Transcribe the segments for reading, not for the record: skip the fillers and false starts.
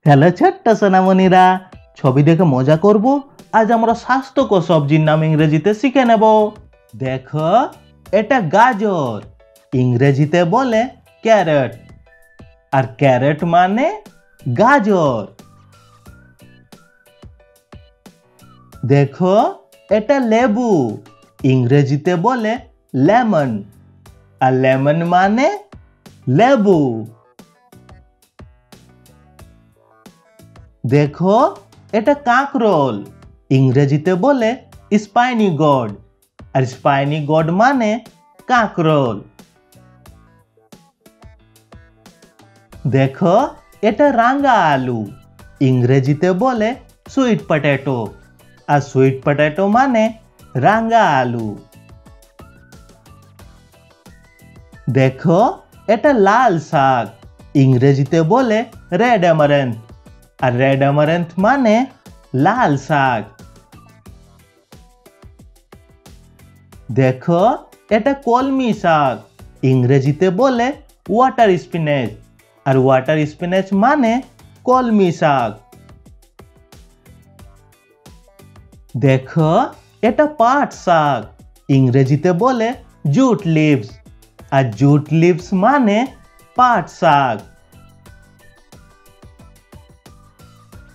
Hello ছোট্ট সোনামণিরা, ছবি দেখে মজা করব। আজ আমরা স্বাস্থ্যকর সবজির নাম ইংরেজিতে শিখে নেব। দেখো, এটা গাজর, ইংরেজিতে বলে ক্যারট। আর ক্যারট মানে গাজর। দেখো, এটা লেবু, ইংরেজিতে বলে লেমন। আর লেমন মানে লেবু। দেখো, এটা কাঁকরোল, ইংরেজিতে বলে স্পাইনি গড। আর স্পাইনি গড মানে কাঁকরোল। দেখো, এটা রাঙা আলু, ইংরেজিতে বলে সুইট পটেটো। আর সুইট পটেটো মানে রাঙা আলু। দেখো, এটা লাল শাক, ইংরেজিতে বলে রেড অ্যামারেন্থ। আর রেড অ্যামারেন্থ মানে লাল শাক। দেখো, এটা কলমি শাক, ইংরেজিতে বলে ওয়াটার স্পিনেচ। আর ওয়াটার স্পিনেচ মানে কলমি শাক। দেখো, এটা পাট শাক, ইংরেজিতে বলে জুট লিভস। আর জুট লিভস মানে পাট শাক।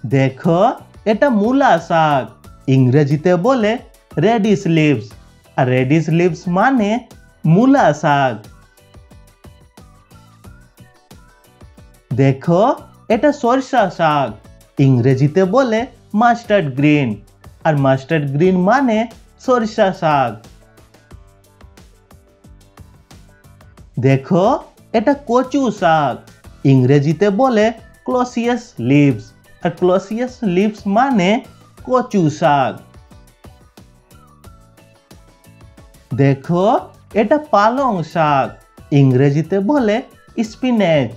দেখো, এটা মূলা শাক, ইংরেজিতে বলে রেডিশ লিভস। আর রেডিশ লিভস মানে মূলা শাক। দেখো, এটা সরিষা শাক, ইংরেজিতে বলে মাস্টার্ড গ্রিন। আর মাস্টার্ড গ্রিন মানে সরিষা শাক। দেখো, এটা কচু শাক, ইংরেজিতে বলে ক্লোসিয়াস লিভস। আর ক্লোসিয়াস লিভস মানে কচু শাক। দেখো, এটা পালং শাক, ইংরেজিতে বলে স্পিনেচ।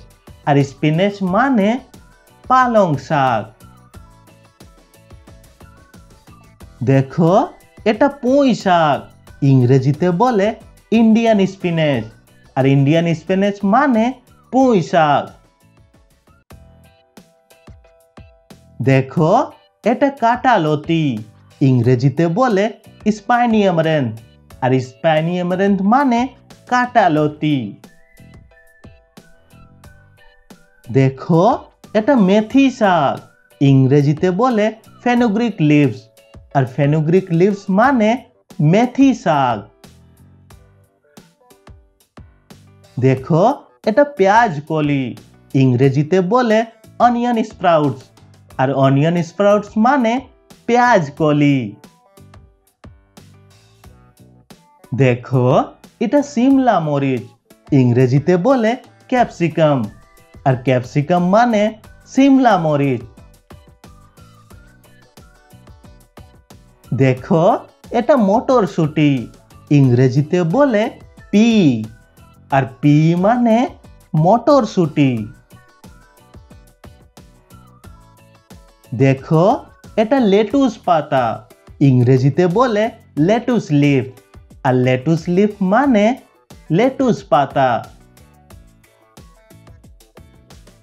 আর স্পিনেচ মানে পালং শাক। দেখো, এটা পুঁই শাক, ইংরেজিতে বলে ইন্ডিয়ান স্পিনেচ। আর ইন্ডিয়ান স্পিনেচ মানে পুঁই শাক। দেখো, এটা কাঁটালতি, ইংরেজিতে বলে স্পাইনি অ্যামারেন্থ। আর স্পাইনি অ্যামারেন্থ মানে কাঁটালতি। দেখো, এটা মেথি শাক, ইংরেজিতে বলে ফেনুগ্রিক লিভস। আর ফেনুগ্রিক লিভস মানে মেথি শাক। দেখো, এটা পেঁয়াজ কলি, ইংরেজিতে বলে অনিয়ন স্প্রাউটস। আর অনিয়ন স্প্রাউটস মানে পেঁয়াজ কলি। দেখো, এটা সিমলা মরিচ, ইংরেজিতে বলে ক্যাপসিকাম। আর ক্যাপসিকাম মানে সিমলা মরিচ। দেখো, এটা মটরশুঁটি, ইংরেজিতে বলে পি। আর পি মানে মটরশুঁটি। দেখো, এটা লেটুস পাতা, ইংরেজিতে বলে লেটুস লিফ। আর লেটুস লিফ মানে লেটুস পাতা।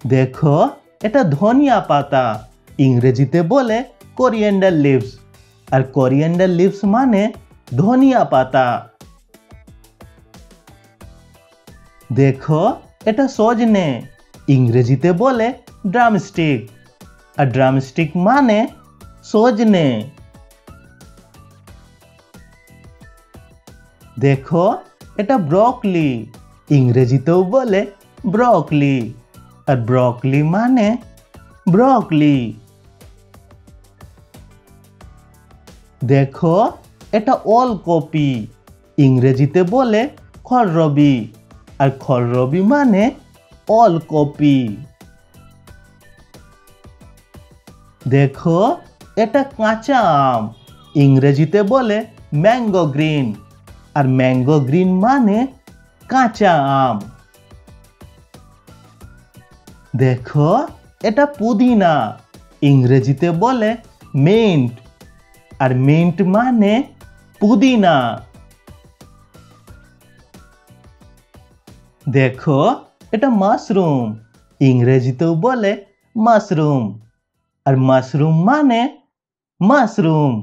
দেখো, এটা ধনিয়া পাতা, ইংরেজিতে বলে কোরিয়েন্ডার লিভস। আর কোরিয়েন্ডার লিভস মানে ধনিয়া পাতা। দেখো, এটা সজনে, ইংরেজিতে বলে ড্রামস্টিক। আর ড্রামস্টিক মানে সজনে। দেখো, এটা ব্রকলি, ইংরেজিতেও বলে ব্রকলি। আর ব্রকলি মানে ব্রকলি। দেখো, এটা ওলকপি, ইংরেজিতে বলে খলরবি। আর খলরবি মানে ওলকপি। দেখো, এটা কাঁচা আম, ইংরেজিতে বলে ম্যাঙ্গো গ্রিন। আর ম্যাঙ্গো গ্রিন মানে কাঁচা আম। দেখো, এটা পুদিনা, ইংরেজিতে বলে মিন্ট। আর মিন্ট মানে পুদিনা। দেখো, এটা মাশরুম, ইংরেজিতেও বলে মাশরুম। আর মাশরুম মানে মাশরুম।